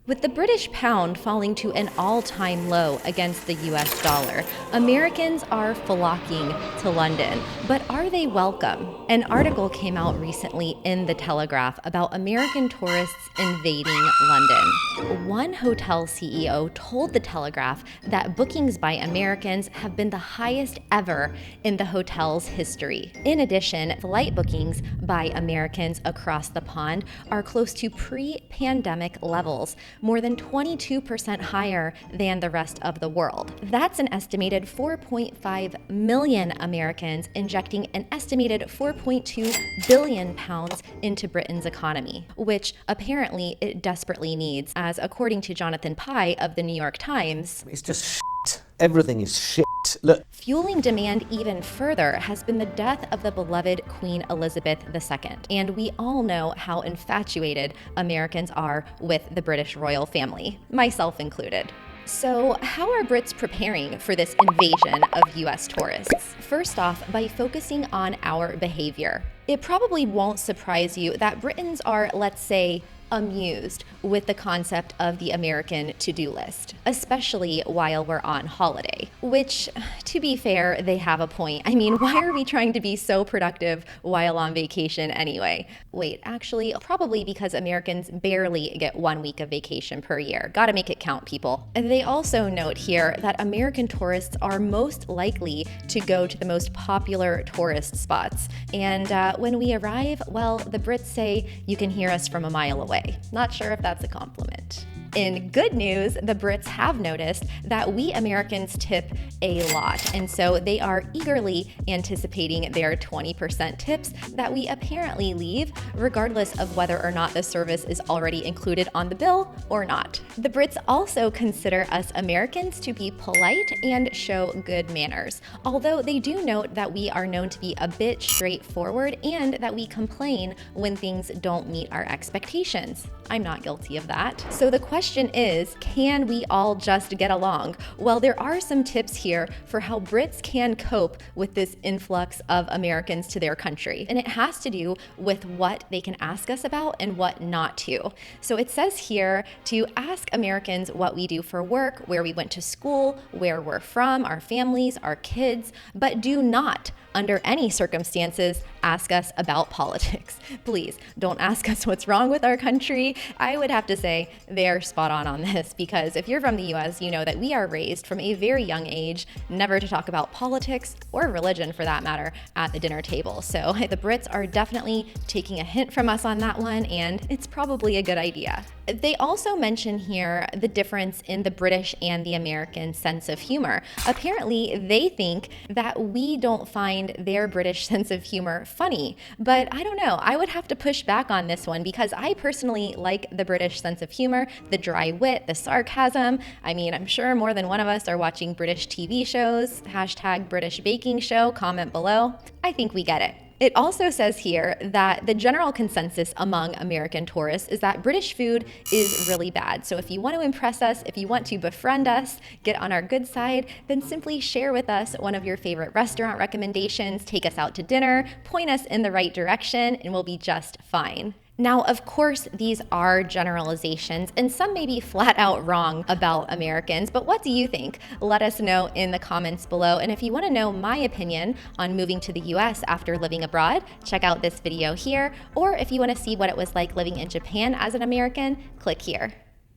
With the British pound falling to an all-time low against the US dollar, Americans are flocking to London. But are they welcome? An article came out recently in The Telegraph about American tourists invading London. One hotel CEO told The Telegraph that bookings by Americans have been the highest ever in the hotel's history. In addition, flight bookings by Americans across the pond are close to pre-pandemic levels, more than 22% higher than the rest of the world. That's an estimated 4.5 million Americans injecting an estimated 4.2 billion pounds into Britain's economy, which apparently it desperately needs, as according to Jonathan Pye of the New York Times, it's just shit. Everything is shit. Look. Fueling demand even further has been the death of the beloved Queen Elizabeth II. And we all know how infatuated Americans are with the British royal family, myself included. So how are Brits preparing for this invasion of US tourists? First off, by focusing on our behavior. It probably won't surprise you that Britons are, let's say, amused with the concept of the American to-do list, especially while we're on holiday, which, to be fair, they have a point. I mean, why are we trying to be so productive while on vacation anyway? Wait, actually, probably because Americans barely get 1 week of vacation per year. Gotta make it count, people. They also note here that American tourists are most likely to go to the most popular tourist spots. And when we arrive, well, the Brits say you can hear us from a mile away. Not sure if that's a compliment. In good news, the Brits have noticed that we Americans tip a lot, and so they are eagerly anticipating their 20% tips that we apparently leave, regardless of whether or not the service is already included on the bill or not. The Brits also consider us Americans to be polite and show good manners, although they do note that we are known to be a bit straightforward and that we complain when things don't meet our expectations. I'm not guilty of that. So the question is, can we all just get along? Well, there are some tips here for how Brits can cope with this influx of Americans to their country. And it has to do with what they can ask us about and what not to. So it says here to ask Americans what we do for work, where we went to school, where we're from, our families, our kids, but do not, under any circumstances, ask us about politics. Please don't ask us what's wrong with our country. I would have to say they're spot on this, because if you're from the US, you know that we are raised from a very young age never to talk about politics or religion for that matter at the dinner table. So the Brits are definitely taking a hint from us on that one, and it's probably a good idea. They also mention here the difference in the British and the American sense of humor. Apparently, they think that we don't find their British sense of humor funny, but I don't know. I would have to push back on this one because I personally like the British sense of humor, the dry wit, the sarcasm. I mean, I'm sure more than one of us are watching British TV shows. # British baking show, comment below. I think we get it. It also says here that the general consensus among American tourists is that British food is really bad. So if you want to impress us, if you want to befriend us, get on our good side, then simply share with us one of your favorite restaurant recommendations, take us out to dinner, point us in the right direction, and we'll be just fine. Now, of course, these are generalizations, and some may be flat out wrong about Americans, but what do you think? Let us know in the comments below. And if you want to know my opinion on moving to the US after living abroad, check out this video here. Or if you want to see what it was like living in Japan as an American, click here.